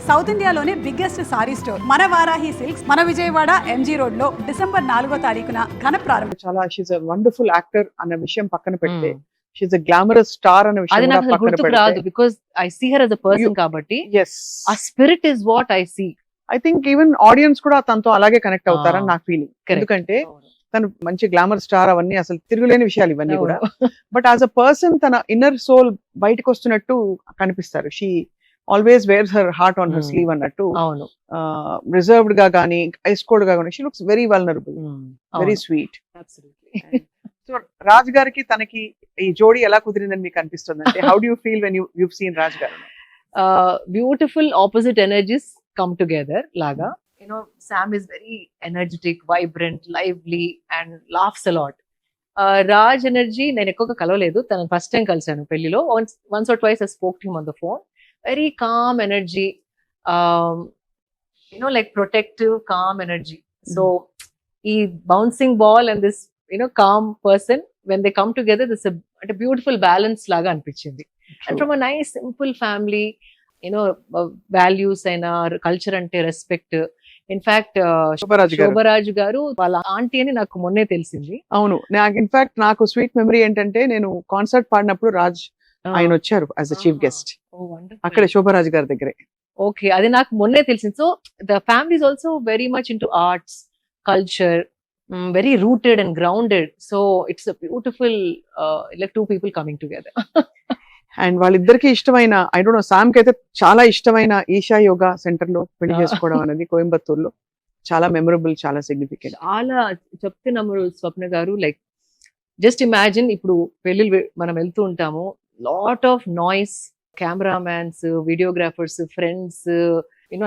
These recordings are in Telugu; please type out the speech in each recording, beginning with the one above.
సౌత్ ఇండియాలోనే బిగ్గెస్ట్ సారీ స్టోర్ మన వారాహి సిల్క్స్ మన విజయవాడ ఎంజీ రోడ్ లో డిసెంబర్ 4వ తారీఖున ఘన ప్రారంభం. చాలా షీస్ ఎ వండర్ఫుల్ యాక్టర్ అన్న విషయం పక్కన పెడితే షీస్ ఎ గ్లామరస్ స్టార్ అన్న విషయం అది నాకు పక్కన గుర్తుకు పెడితే రాదు because I see her as a person కాబట్టి yes ఆ spirit is what I see. I think even audience కూడా తనతో అలాగే కనెక్ట్ అవుతారని నాకు ఫీలింగ్. Correct. ఎందుకంటే తను మంచి గ్లామర్ స్టార్ అవన్నీ అసలు తిరుగులేని విషయాలు ఇవన్నీ కూడా. బట్ యాజ్ అ పర్సన్ తన ఇన్నర్ సోల్ బయటకు వస్తున్నట్టు కనిపిస్తారు. She always wears her heart on her sleeve అన్నట్టు. అవును, రిజర్వ్డ్ గా కానీ ఐస్కోల్డ్ గా కానీ she looks very vulnerable, very sweet. So Raj గారికి తనకి ఈ జోడీ ఎలా కుదిరిందని మీకు అనిపిస్తుంది? అంటే how do you feel when you seen Raj గారు? Beautiful opposite energies come together లాగా. Sam is very energetic, vibrant, lively and laughs a lot. Raj energy నేను ఎక్కువగా కలవలేదు, తనని ఫస్ట్ టైం కలిసాను పెళ్లిలో. once or twice I spoke to him on the phone. Very calm energy, like protective, calm energy. So ఈ bouncing ball and this calm person, when they come together, this is a beautiful balance లాగా అనిపించింది. And from a nice simple family, values and our culture అంటే రెస్పెక్ట్. ఇన్ఫాక్ట్ శోభరాజు గారు వాళ్ళ ఆంటీ అని నాకు మొన్నే తెలిసింది. అవును, ఇన్ఫాక్ట్ నాకు స్వీట్ మెమరీ ఏంటంటే నేను కాన్సర్ట్ పాడినప్పుడు రాజ్ ఆయన వచ్చారు యాజ్ అ చీఫ్ గెస్ట్ అక్కడ శోభరాజు గారి దగ్గరే. ఓకే, అది నాకు మొన్నే తెలిసింది. So the family is also very much into arts, culture, very rooted and grounded. So it's a beautiful like two people coming together. And వాళ్ళిద్దరికి ఇష్టమైన, ఐ డోంట్ నో, సామ్ కి అయితే చాలా ఇష్టమైన ఈషా యోగా సెంటర్ లో పెళ్లి చేసుకోవడం అనేది కోయంబత్తూరులో చాలా మెమరబుల్, చాలా సిగ్నిఫికెంట్. చాలా చెప్తున్నాము స్వప్న గారు. లైక్ జస్ట్ ఇమాజిన్, ఇప్పుడు పెళ్లి మనం వెళ్తూ ఉంటాము, lot of noise, cameramans, videographers, friends,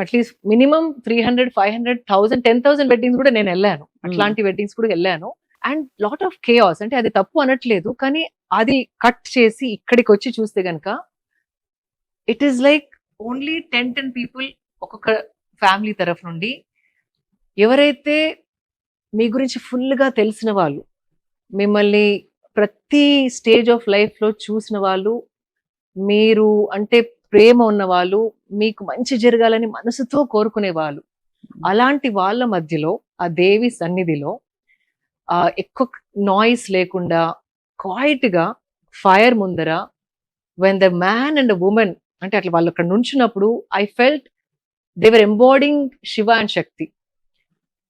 at least minimum 300, 500, 1000, 10,000 weddings కూడా నేను వెళ్ళాను. అట్లాంటి వెడ్డింగ్స్ కూడా వెళ్ళాను. And lot of chaos. అంటే అది తప్పు అనట్లేదు, కానీ అది కట్ చేసి ఇక్కడికి వచ్చి చూస్తే గనక it is like only 10 people ఒక్కొక్క ఫ్యామిలీ తరఫు నుండి. ఎవరైతే మీ గురించి ఫుల్గా తెలిసిన వాళ్ళు, మిమ్మల్ని ప్రతి స్టేజ్ ఆఫ్ లైఫ్లో చూసిన వాళ్ళు, మీరు అంటే ప్రేమ ఉన్న వాళ్ళు, మీకు మంచి జరగాలని మనసుతో కోరుకునే వాళ్ళు, అలాంటి వాళ్ళ మధ్యలో ఆ దేవి సన్నిధిలో ఎక్కువ నాయిస్ లేకుండా క్వైట్ గా ఫైర్ ముందర when the man and women అంటే అట్లా వాళ్ళు అక్కడ నుంచున్నప్పుడు I felt they were embodying Shiva and Shakti.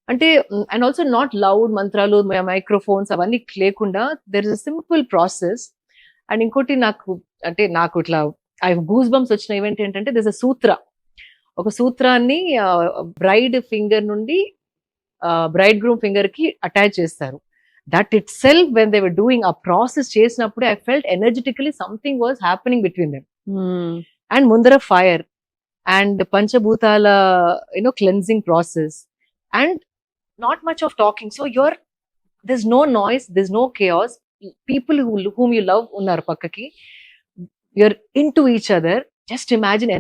అంటే అండ్ ఆల్సో నాట్ లౌడ్ మంత్రాలు, మైక్రోఫోన్స్ అవన్నీ లేకుండా there is a simple process. And ఇంకోటి నాకు ఇట్లా ఐ గూస్ బంప్స్ వచ్చిన ఈవెంట్ ఏంటంటే దిస్ అ సూత్ర. ఒక సూత్రాన్ని బ్రైడ్ ఫింగర్ నుండి బ్రైడ్ గ్రూమ్ ఫింగర్ కి అటాచ్ చేస్తారు. That itself when they were doing ఆ ప్రాసెస్ చేసినప్పుడు I felt energetically something was happening between them. And ముందర ఫైర్ అండ్ పంచభూతాల cleansing process and not much of talking. So this no noise, this no chaos. People whom you love ఉన్నారు పక్కకి, you're into each other. Just imagine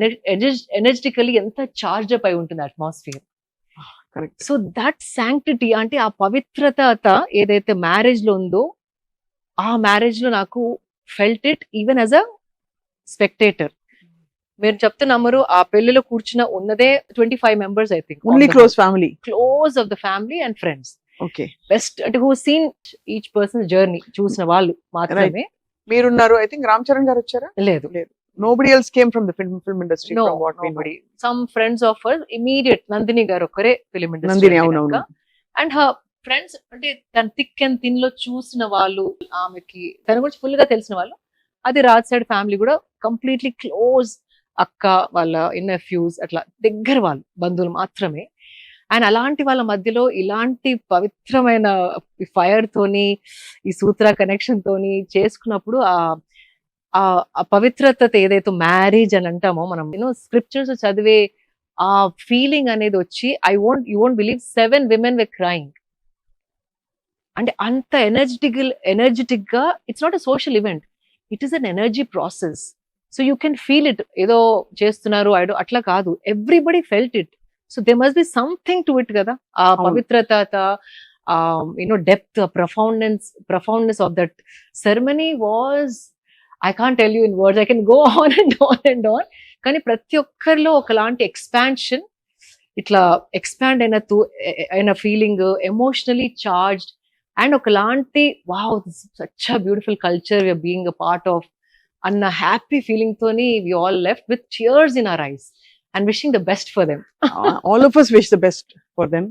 energetically ఎంత చార్జ్ అప్ అయి ఉంటుంది అట్మాస్ఫియర్. సో దట్ శాంక్టిటీ, అంటే ఆ పవిత్రత ఏదైతే మ్యారేజ్ లో ఉందో, ఆ మ్యారేజ్ లో నాకు felt it even as a spectator. మీరు చెప్తున్నమ్మరు, ఆ పెళ్లిలో కూర్చున్న ఉన్నదే 25 members I think, only close of the family and friends. Okay, best అంటే who seen each person journey చూసిన వాళ్ళు మాత్రమే. మీరున్నారు. ఐ థింక్ రామ్ చరణ్ గారు వచ్చారా? లేదు. Nobody else came from the film industry. No, from what nobody. we know. Some friends of her, immediate Nandini garu okkare film industry. Nandini, avunu. And her friends, ante tan thick and thin lo chusina vallu, ఆమెకి తన గురించి ఫుల్ గా తెలిసిన వాళ్ళు, అది రాజ్ సైడ్ ఫ్యామిలీ కూడా కంప్లీట్లీ క్లోజ్, అక్క వాళ్ళ నెఫ్యూస్, అట్లా దగ్గర వాళ్ళు, బంధువులు మాత్రమే. అండ్ అలాంటి వాళ్ళ మధ్యలో ఇలాంటి పవిత్రమైన ఫైర్ తోని, ఈ సూత్ర కనెక్షన్ తోని చేసుకున్నప్పుడు ఆ పవిత్రత ఏదైతే మ్యారేజ్ అని అంటామో మనం, స్క్రిప్చర్స్ చదివే ఆ ఫీలింగ్ అనేది వచ్చి you won't believe 7 women were crying. అంటే అంత ఎనర్జెటిక్ గా, it's not a social event, it is an energy process. So you can feel it. ఏదో చేస్తున్నారు అట్లా కాదు, everybody felt it. So they must be something to it కదా. ఆ పవిత్రత, depth, profoundness of that ceremony was, I can't tell you in words. I can go on and on and on. కానీ ప్రతి ఒక్కరిలో ఒకలాంటి ఎక్స్పాన్షన్, ఇట్లా ఎక్స్పాండ్ అయిన ఫీలింగ్, ఎమోషనలీ చార్జ్డ్ అండ్ ఒకలాంటి wow such a beautiful culture we're being a part of అన్న హ్యాపీ ఫీలింగ్ తోని we all left with tears in our eyes and wishing the best for them. All of us wish the best for them.